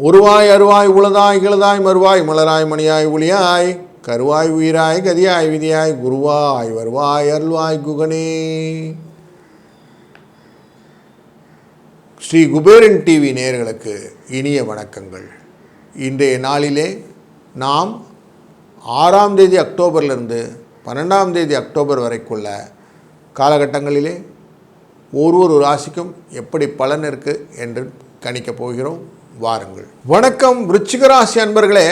உருவாய் அருவாய் உளதாய் கிளதாய் மறுவாய் மலராய் மணியாய் ஒளியாய் கருவாய் உயிராய் கதியாய் விதியாய் குருவாய் வருவாய் அருள்வாய் குகனே. ஸ்ரீ குபேரன் டிவி நேயர்களுக்கு இனிய வணக்கங்கள். இன்றைய நாளிலே நாம் 6ஆம் தேதி அக்டோபரிலிருந்து 12ஆம் தேதி அக்டோபர் வரைக்குள்ள காலகட்டங்களிலே ஒரு ராசிக்கும் எப்படி பலன் இருக்குது என்று கணிக்கப் போகிறோம். வாருங்கள். வணக்கம் விருச்சிக ராசி அன்பர்களே.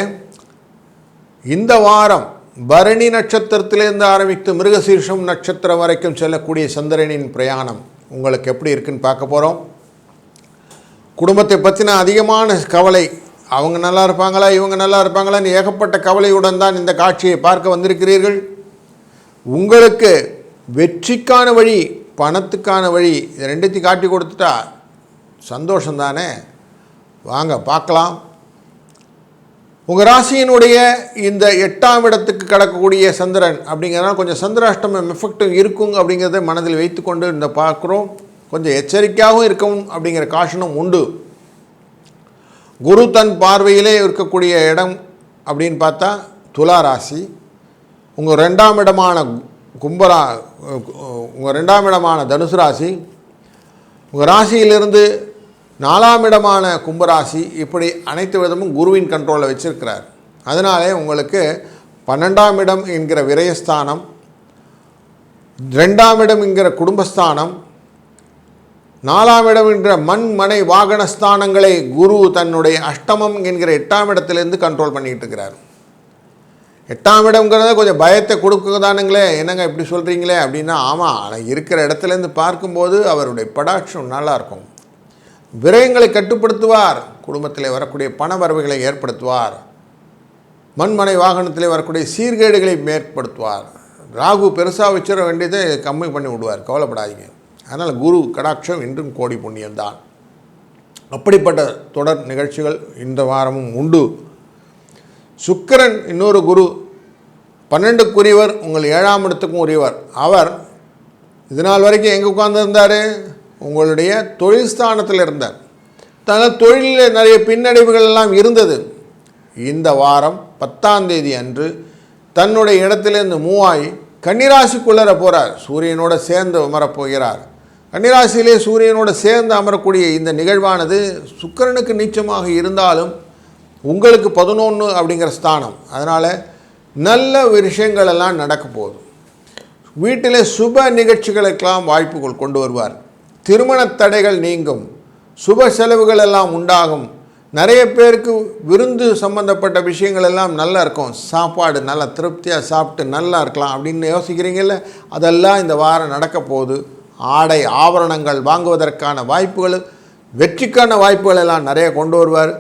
இந்த வாரம் பரணி நட்சத்திரத்திலிருந்து ஆரம்பித்து மிருகசீர்ஷம் நட்சத்திரம் வரைக்கும் செல்லக்கூடிய சந்திரனின் பிரயாணம் உங்களுக்கு எப்படி இருக்குன்னு பார்க்க போகிறோம். குடும்பத்தை பற்றின அதிகமான கவலை, அவங்க நல்லா இருப்பாங்களா இவங்க நல்லா இருப்பாங்களான்னு ஏகப்பட்ட கவலையுடன் தான் இந்த காட்சியை பார்க்க வந்திருக்கிறீர்கள். உங்களுக்கு வெற்றிக்கான வழி, பணத்துக்கான வழி, இது ரெண்டுத்தையும் காட்டி கொடுத்துட்டா சந்தோஷம்தானே. வாங்க பார்க்கலாம். உங்கள் ராசியினுடைய இந்த 8ஆம் இடத்துக்கு கடக்கக்கூடிய சந்திரன் அப்படிங்கிறதுனால கொஞ்சம் சந்திராஷ்டமம் எஃபெக்டும் இருக்கும் அப்படிங்கிறத மனதில் வைத்துக்கொண்டு இந்த பார்க்குறோம். கொஞ்சம் எச்சரிக்கையாகவும் இருக்கவும் அப்படிங்கிற காஷனும் உண்டு. குரு தன் பார்வையிலே இருக்கக்கூடிய இடம் அப்படின்னு பார்த்தா துலா ராசி. உங்கள் 2ஆம் இடமான உங்கள் 2ஆம் இடமான தனுசு ராசி, உங்கள் ராசியிலிருந்து 4ஆம் இடமான கும்பராசி, இப்படி அனைத்து விதமும் குருவின் கண்ட்ரோலில் வச்சிருக்கிறார். அதனாலே உங்களுக்கு 12ஆம் இடம் என்கிற விரயஸ்தானம், 2ஆம் இடம் என்கிற குடும்பஸ்தானம், 4ஆம் இடம் என்கிற மண் மனை வாகனஸ்தானங்களை குரு தன்னுடைய அஷ்டமம் என்கிற 8ஆம் இடத்திலேருந்து கண்ட்ரோல் பண்ணிகிட்டு இருக்கிறார். 8ஆம் இடம்ங்கிறத கொஞ்சம் பயத்தை கொடுக்குதானுங்களே, என்னங்க இப்படி சொல்கிறீங்களே அப்படின்னா, ஆமாம், ஆனால் இருக்கிற இடத்துலேருந்து பார்க்கும்போது அவருடைய படாட்சம் நல்லாயிருக்கும். விரயங்களை கட்டுப்படுத்துவார், குடும்பத்தில் வரக்கூடிய பண வரவுகளை ஏற்படுத்துவார், மண்மனை வாகனத்தில் வரக்கூடிய சீர்கேடுகளை ஏற்படுத்துவார். ராகு பெருசாக வச்சிட வேண்டியதை கம்மி பண்ணி விடுவார், கவலைப்படாதீங்க. அதனால் குரு கடாட்சம் இன்றும் கோடி புண்ணியம்தான். அப்படிப்பட்ட தொடர் நிகழ்ச்சிகள் இந்த வாரமும் உண்டு. சுக்கிரன் இன்னொரு குரு, 12க்குரியவர், உங்கள் 7ஆம் இடத்துக்கும் உரியவர். அவர் இதனால் வரைக்கும் எங்கே உட்கார்ந்துருந்தார்? உங்களுடைய தொழில் ஸ்தானத்தில் இருந்தார். தனது தொழிலில் நிறைய பின்னடைவுகள் எல்லாம் இருந்தது. இந்த வாரம் 10ஆம் தேதி அன்று தன்னுடைய இடத்திலிருந்து மூவாய் கன்னிராசிக்குள்ளர போகிறார். சூரியனோடு சேர்ந்து அமரப்போகிறார். கன்னிராசியிலே சூரியனோடு சேர்ந்து அமரக்கூடிய இந்த நிகழ்வானது சுக்கிரனுக்கு நீச்சமாக இருந்தாலும் உங்களுக்கு 11 அப்படிங்கிற ஸ்தானம். அதனால் நல்ல விஷயங்கள் எல்லாம் நடக்க போகுது. வீட்டிலே சுப நிகழ்ச்சிகளுக்கெல்லாம் வாய்ப்புகள் கொண்டு வருவார். திருமண தடைகள் நீங்கும், சுப செலவுகள் எல்லாம் உண்டாகும். நிறைய பேருக்கு விருந்து சம்பந்தப்பட்ட விஷயங்கள் எல்லாம் நல்லா இருக்கும். சாப்பாடு நல்லா திருப்தியாக சாப்பிட்டு நல்லா இருக்கலாம் அப்படின்னு யோசிக்கிறீங்கல்ல, அதெல்லாம் இந்த வாரம் நடக்க போகுது. ஆடை ஆபரணங்கள் வாங்குவதற்கான வாய்ப்புகள், வெற்றிக்கான வாய்ப்புகள் எல்லாம் நிறைய கொண்டு வருவார்.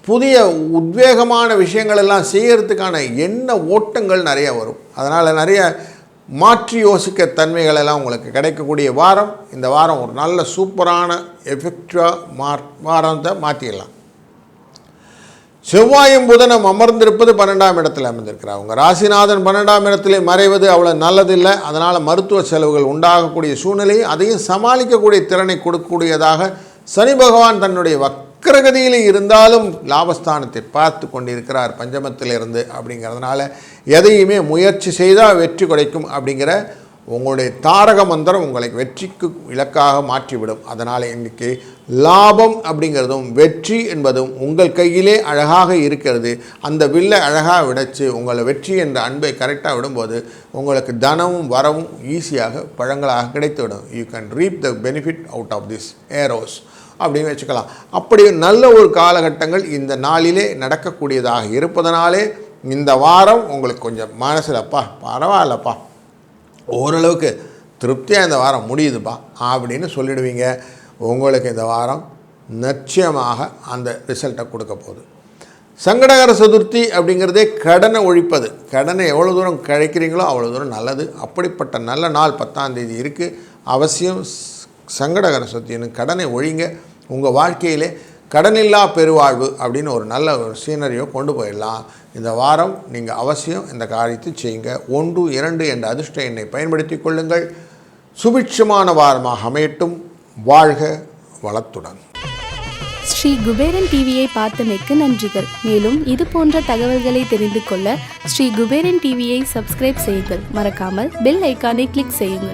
புதிய உத்வேகமான விஷயங்கள் எல்லாம் செய்கிறதுக்கான எண்ண ஓட்டங்கள் நிறைய வரும். அதனால் நிறைய மாற்றி யோசிக்க தன்மைகள் எல்லாம் உங்களுக்கு கிடைக்கக்கூடிய வாரம். இந்த வாரம் ஒரு நல்ல சூப்பரான எஃபெக்டிவாக வாரத்தை மாற்றிடலாம். செவ்வாயும் புதனும் அமர்ந்திருப்பது 12ஆம் இடத்தில் அமர்ந்திருக்கிறார். உங்கள் ராசிநாதன் 12ஆம் இடத்திலே மறைவது அவ்வளோ நல்லதில்லை. அதனால் மருத்துவ செலவுகள் உண்டாகக்கூடிய சூழ்நிலை, அதையும் சமாளிக்கக்கூடிய திறனை கொடுக்கக்கூடியதாக சனி பகவான் தன்னுடைய வக்கரகதியில் இருந்தாலும் லாபஸ்தானத்தை பார்த்து கொண்டிருக்கிறார் பஞ்சமத்திலிருந்து. அப்படிங்கிறதுனால எதையுமே முயற்சி செய்தால் வெற்றி கிடைக்கும் அப்படிங்கிற உங்களுடைய தாரக மந்திரம் உங்களை வெற்றிக்கு இலக்காக மாற்றிவிடும். அதனால் இன்றைக்கி லாபம் அப்படிங்கிறதும் வெற்றி என்பதும் உங்கள் கையிலே அழகாக இருக்கிறது. அந்த வில்லை அழகாக விடைச்சு உங்களை வெற்றி என்ற அன்பை கரெக்டாக விடும்போது உங்களுக்கு தனமும் வரவும் ஈஸியாக பழங்களாக கிடைத்துவிடும். You can reap the benefit out of this arrows அப்படின்னு வச்சுக்கலாம். அப்படி நல்ல ஒரு காலகட்டங்கள் இந்த நாளிலே நடக்கக்கூடியதாக இருப்பதனாலே இந்த வாரம் உங்களுக்கு கொஞ்சம் மனசில்ப்பா பரவாயில்லப்பா, ஓரளவுக்கு திருப்தியாக இந்த வாரம் முடியுதுப்பா அப்படின்னு சொல்லிடுவீங்க. உங்களுக்கு இந்த வாரம் நிச்சயமாக அந்த ரிசல்ட்டை கொடுக்க போகுது. சங்கடகர சதுர்த்தி அப்படிங்கிறதே கடனை ஒழிப்பது. கடனை எவ்வளோ தூரம் கழிக்கிறீங்களோ அவ்வளோ தூரம் நல்லது. அப்படிப்பட்ட நல்ல நாள் 10ஆம் தேதி இருக்குது. அவசியம் சங்கடகர சதுர்த்தின்னு கடனை ஒழிங்க. உங்கள் வாழ்க்கையிலே கடனில்லா பெருவாழ்வு அப்படின்னு ஒரு நல்ல ஒரு சீனரியோ கொண்டு போயிடலாம். இந்த வாரம் நீங்கள் அவசியம் இந்த காரியத்தை செய்யுங்க. 1, 2 என்ற அதிர்ஷ்ட எண்ணை பயன்படுத்தி கொள்ளுங்கள். சுபிட்சமான வாரமாக அமையட்டும். வாழ்க வளத்துடன். ஸ்ரீ குபேரன் டிவியை பார்த்தமைக்கு நன்றிகள். மேலும் இது போன்ற தகவல்களை தெரிந்து கொள்ள ஸ்ரீ குபேரன் டிவியை சப்ஸ்கிரைப் செய்யுங்கள். மறக்காமல் பெல் ஐக்கானை கிளிக் செய்யுங்கள்.